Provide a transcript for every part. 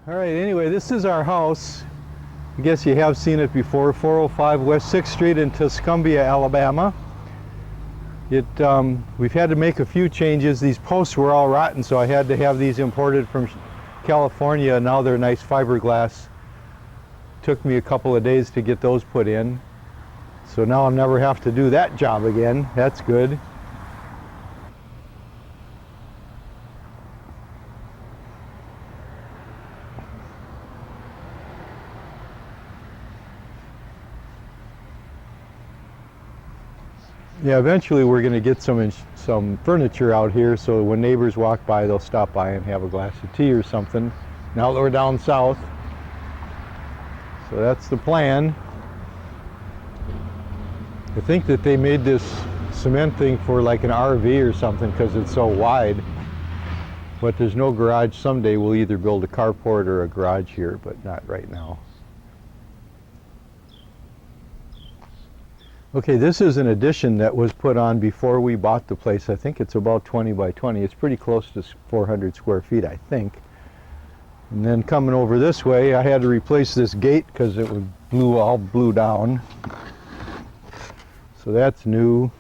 All right, anyway, this is our house. I guess you have seen it before, 405 West 6th Street in Tuscumbia, Alabama. We've had to make a few changes. These posts were all rotten, so I had to have these imported from California. Now they're nice fiberglass. Took me a couple of days to get those put in. So now I'll never have to do that job again. That's good. Yeah, eventually we're going to get some furniture out here, so when neighbors walk by, they'll stop by and have a glass of tea or something. Now that we're down south, so that's the plan. I think that they made this cement thing for like an RV or something because it's so wide. But there's no garage. Someday we'll either build a carport or a garage here, but not right now. Okay, this is an addition that was put on before we bought the place. I think it's about 20 by 20. It's pretty close to 400 square feet, I think. And then coming over this way, I had to replace this gate because it was all blew down. So that's new.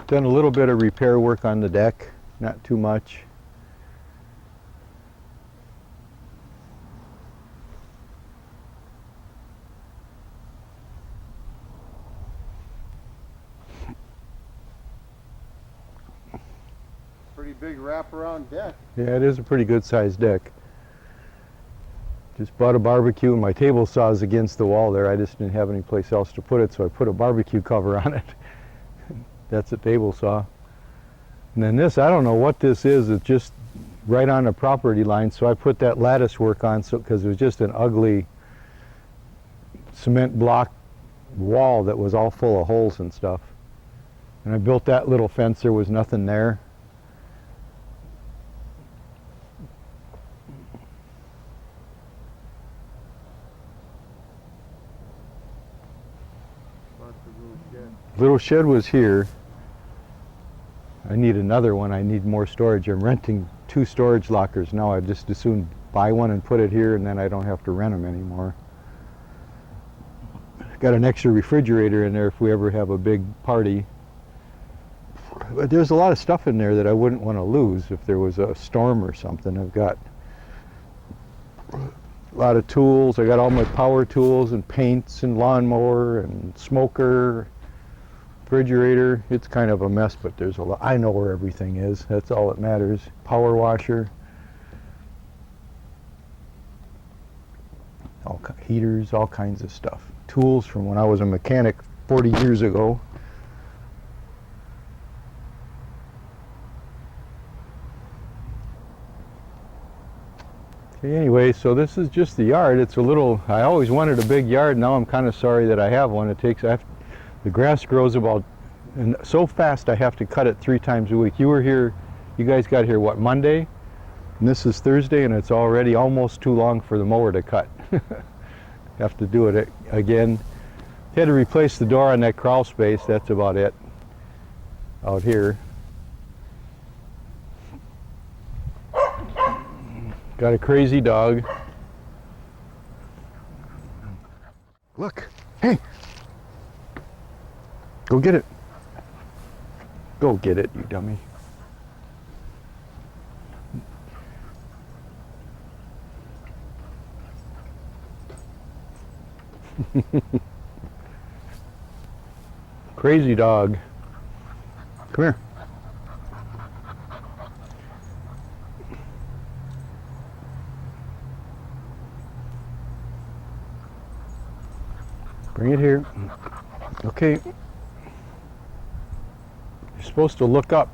Done a little bit of repair work on the deck, not too much. Pretty big wraparound deck. Yeah, it is a pretty good sized deck. Just bought a barbecue and my table saw is against the wall there. I just didn't have any place else to put it, so I put a barbecue cover on it. That's a table saw. And then this, I don't know what this is. It's just right on the property line, so I put that lattice work on because it was just an ugly cement block wall that was all full of holes and stuff. And I built that little fence. There was nothing there. Little shed was here. I need another one. I need more storage. I'm renting 2 storage lockers now. I just as soon buy one and put it here, and then I don't have to rent them anymore. Got an extra refrigerator in there if we ever have a big party. But there's a lot of stuff in there that I wouldn't want to lose if there was a storm or something. I've got a lot of tools. I got all my power tools and paints and lawnmower and smoker, refrigerator. It's kind of a mess, but there's a lot. I know where everything is. That's all that matters. Power washer, heaters, all kinds of stuff. Tools from when I was a mechanic 40 years ago. Okay, anyway, so this is just the yard. It's a little, I always wanted a big yard. Now I'm kind of sorry that I have one. The grass grows and so fast I have to cut it 3 times a week. You guys got here, what, Monday? And this is Thursday, and it's already almost too long for the mower to cut. Have to do it again. Had to replace the door on that crawl space. That's about it out here. Got a crazy dog. Look, hey, go get it. Go get it, you dummy. Crazy dog. Come here. Bring it here. Okay. You're supposed to look up.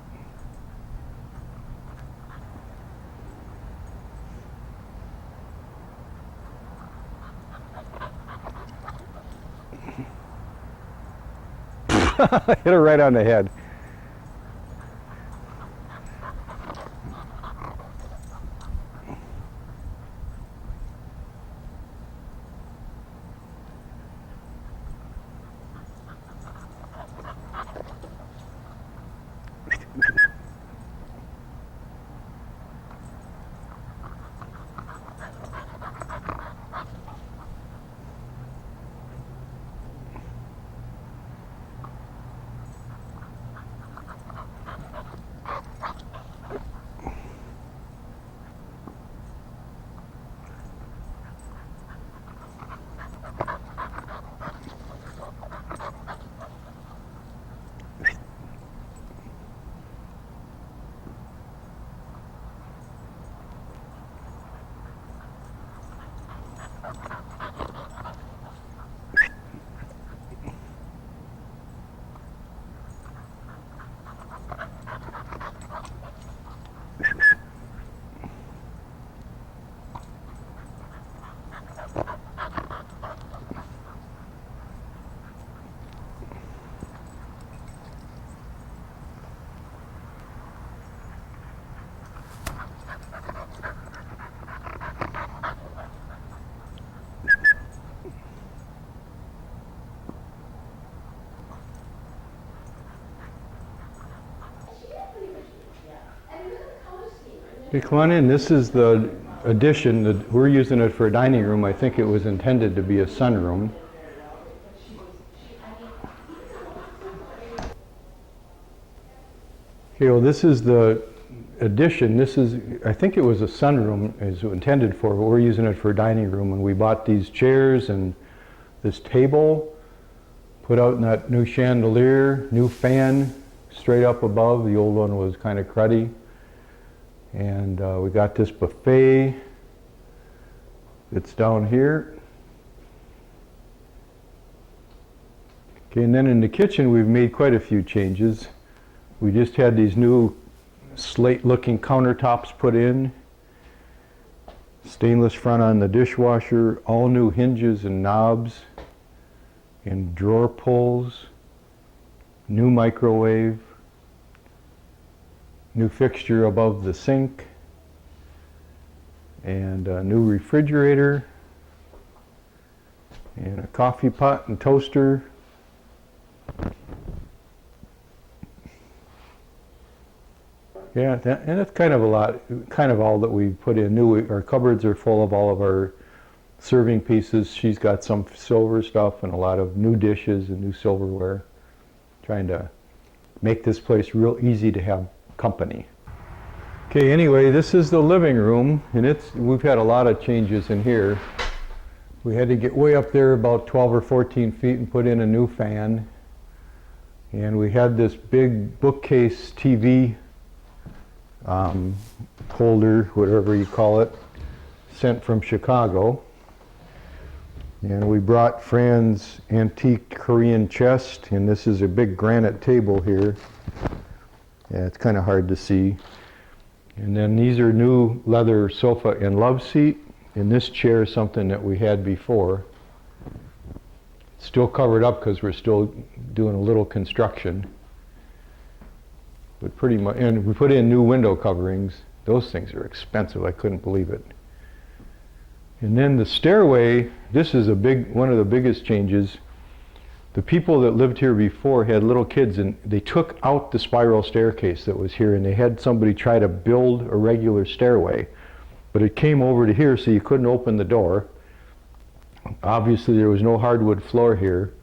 Hit her right on the head. Okay, come on in. This is the addition. We're using it for a dining room. I think it was intended to be a sunroom. Okay, well, this is the addition. This is, I think it was a sunroom is intended for, but we're using it for a dining room. And we bought these chairs and this table, put out in that new chandelier, new fan straight up above. The old one was kind of cruddy. And we got this buffet that's down here. Okay, and then in the kitchen we've made quite a few changes. We just had these new slate-looking countertops put in, stainless front on the dishwasher, all new hinges and knobs, and drawer pulls, new microwave, new fixture above the sink, and a new refrigerator, and a coffee pot and toaster. Yeah, and that's kind of a lot, kind of all that we put in. Our cupboards are full of all of our serving pieces. She's got some silver stuff and a lot of new dishes and new silverware. Trying to make this place real easy to have company. Okay, anyway, this is the living room, and we've had a lot of changes in here. We had to get way up there about 12 or 14 feet and put in a new fan. And we had this big bookcase TV holder, whatever you call it, sent from Chicago. And we brought Fran's antique Korean chest, and this is a big granite table here. Yeah, it's kind of hard to see. And then these are new leather sofa and love seat, and this chair is something that we had before. It's still covered up because we're still doing a little construction. But pretty much, and we put in new window coverings. Those things are expensive. I couldn't believe it. And then the stairway, this is one of the biggest changes. The people that lived here before had little kids, and they took out the spiral staircase that was here, and they had somebody try to build a regular stairway. But it came over to here, so you couldn't open the door. Obviously, there was no hardwood floor here.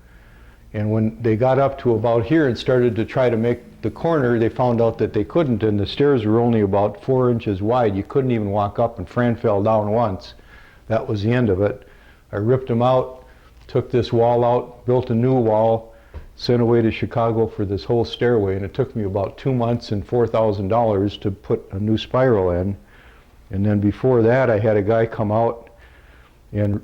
And when they got up to about here and started to try to make the corner, they found out that they couldn't, and the stairs were only about 4 inches wide. You couldn't even walk up, and Fran fell down once. That was the end of it. I ripped them out, took this wall out, built a new wall, sent away to Chicago for this whole stairway, and it took me about 2 months and $4,000 to put a new spiral in. And then before that, I had a guy come out and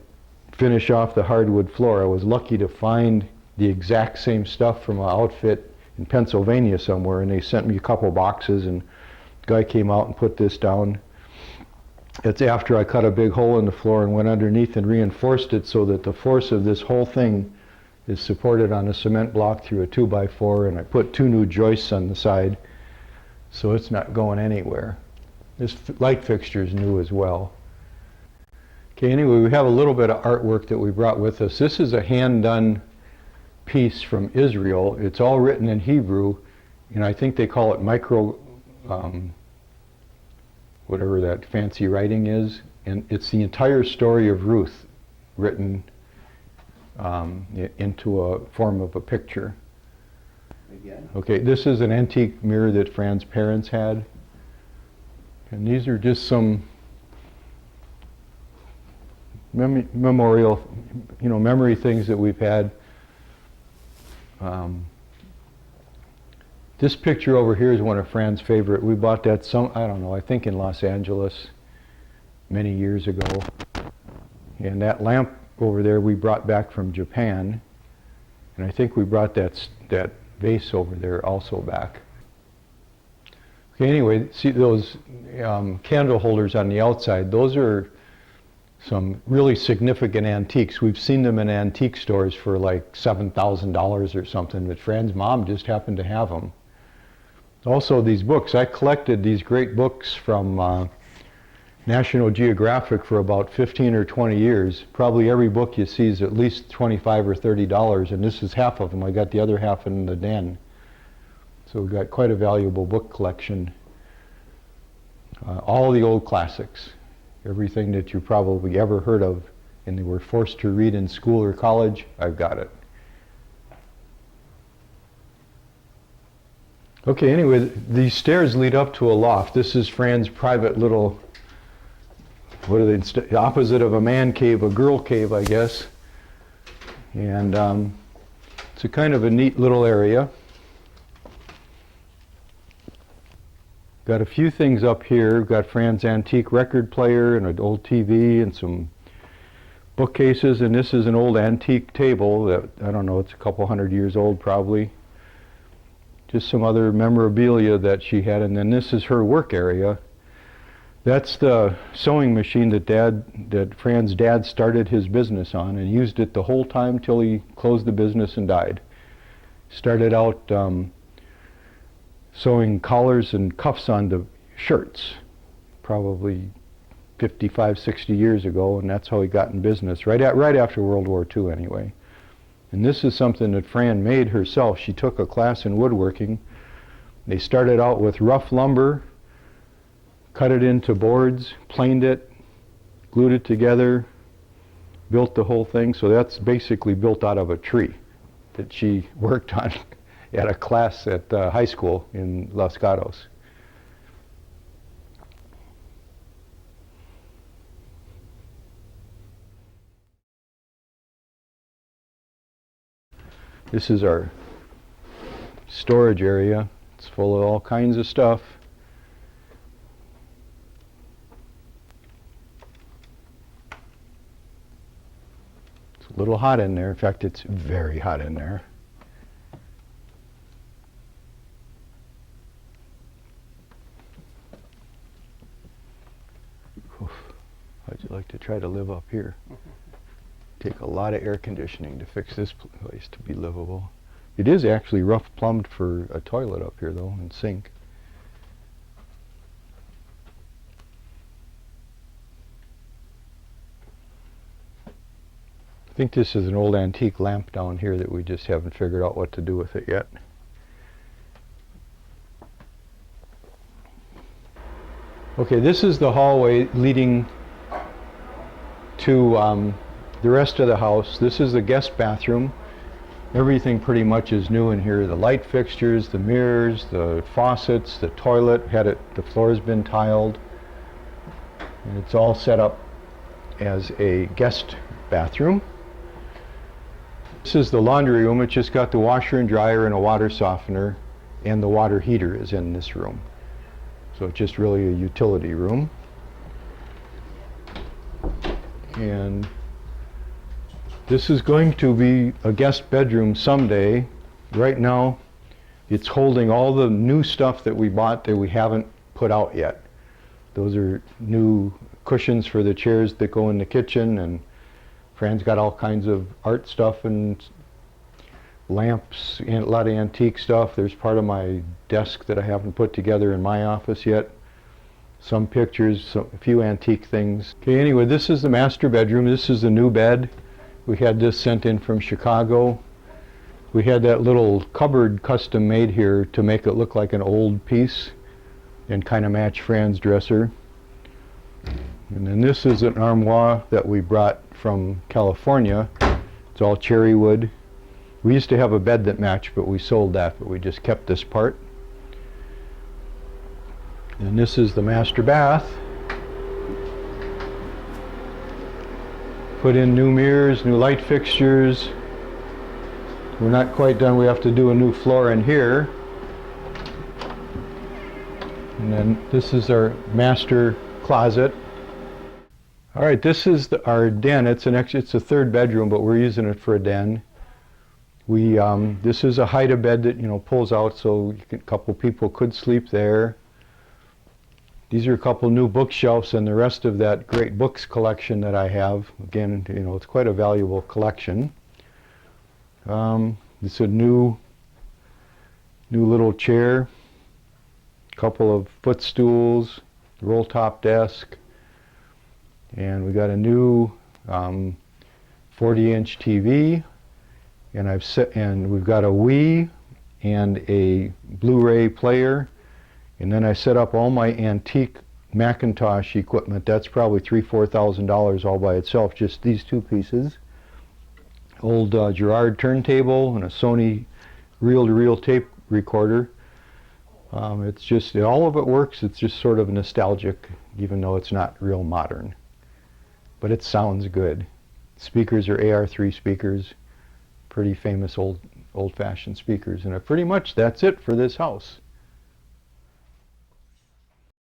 finish off the hardwood floor. I was lucky to find the exact same stuff from an outfit in Pennsylvania somewhere, and they sent me a couple boxes, and the guy came out and put this down. It's after I cut a big hole in the floor and went underneath and reinforced it so that the force of this whole thing is supported on a cement block through a 2x4, and I put 2 new joists on the side so it's not going anywhere. This light fixture is new as well. Okay, anyway, we have a little bit of artwork that we brought with us. This is a hand-done piece from Israel. It's all written in Hebrew, and I think they call it whatever that fancy writing is, and it's the entire story of Ruth written into a form of a picture. Again? Okay, this is an antique mirror that Fran's parents had, and these are just some memorial, memory things that we've had. This picture over here is one of Fran's favorite. We bought that I think in Los Angeles many years ago. And that lamp over there we brought back from Japan. And I think we brought that vase over there also back. Okay, anyway, see those candle holders on the outside, those are some really significant antiques. We've seen them in antique stores for like $7,000 or something, but Fran's mom just happened to have them. Also these books, I collected these great books from National Geographic for about 15 or 20 years. Probably every book you see is at least $25 or $30, and this is half of them. I got the other half in the den. So we've got quite a valuable book collection. all the old classics, everything that you probably ever heard of and they were forced to read in school or college, I've got it. Okay, anyway, these stairs lead up to a loft. This is Fran's private little, what are they, opposite of a man cave, a girl cave, I guess. And it's a kind of a neat little area. Got a few things up here. Got Fran's antique record player and an old TV and some bookcases, and this is an old antique table that, I don't know, it's a couple hundred years old probably. Just some other memorabilia that she had, and then this is her work area. That's the sewing machine that Fran's dad started his business on and used it the whole time till he closed the business and died. Started out sewing collars and cuffs onto shirts, probably 55, 60 years ago, and that's how he got in business, right after World War II anyway. And this is something that Fran made herself. She took a class in woodworking. They started out with rough lumber, cut it into boards, planed it, glued it together, built the whole thing. So that's basically built out of a tree that she worked on at a class at high school in Los Gatos. This is our storage area. It's full of all kinds of stuff. It's a little hot in there. In fact, it's very hot in there. Oof. How'd you like to try to live up here? Take a lot of air conditioning to fix this place to be livable. It is actually rough plumbed for a toilet up here though, and sink. I think this is an old antique lamp down here that we just haven't figured out what to do with it yet. Okay, this is the hallway leading to the rest of the house. This is the guest bathroom. Everything pretty much is new in here. The light fixtures, the mirrors, the faucets, the toilet, the floor's been tiled. And it's all set up as a guest bathroom. This is the laundry room. It's just got the washer and dryer and a water softener, and the water heater is in this room. So it's just really a utility room. And this is going to be a guest bedroom someday. Right now, it's holding all the new stuff that we bought that we haven't put out yet. Those are new cushions for the chairs that go in the kitchen, and Fran's got all kinds of art stuff and lamps and a lot of antique stuff. There's part of my desk that I haven't put together in my office yet. Some pictures, a few antique things. Okay, anyway, this is the master bedroom. This is the new bed. We had this sent in from Chicago. We had that little cupboard custom made here to make it look like an old piece and kind of match Fran's dresser. And then this is an armoire that we brought from California. It's all cherry wood. We used to have a bed that matched, but we sold that, but we just kept this part. And this is the master bath. Put in new mirrors, new light fixtures. We're not quite done. We have to do a new floor in here. And then this is our master closet. All right, this is our den. It's a third bedroom, but we're using it for a den. This is a hide-a bed that pulls out, so a couple people could sleep there. These are a couple new bookshelves and the rest of that great books collection that I have. Again, it's quite a valuable collection. It's a new little chair, couple of footstools, roll-top desk, and we got a new 40-inch TV, and we've got a Wii and a Blu-ray player. And then I set up all my antique Macintosh equipment. That's probably $3,000-$4,000 all by itself, just these two pieces. Old Gerard turntable and a Sony reel-to-reel tape recorder. It's just, all of it works. It's just sort of nostalgic, even though it's not real modern. But it sounds good. Speakers are AR3 speakers, pretty famous old-fashioned speakers. And pretty much that's it for this house.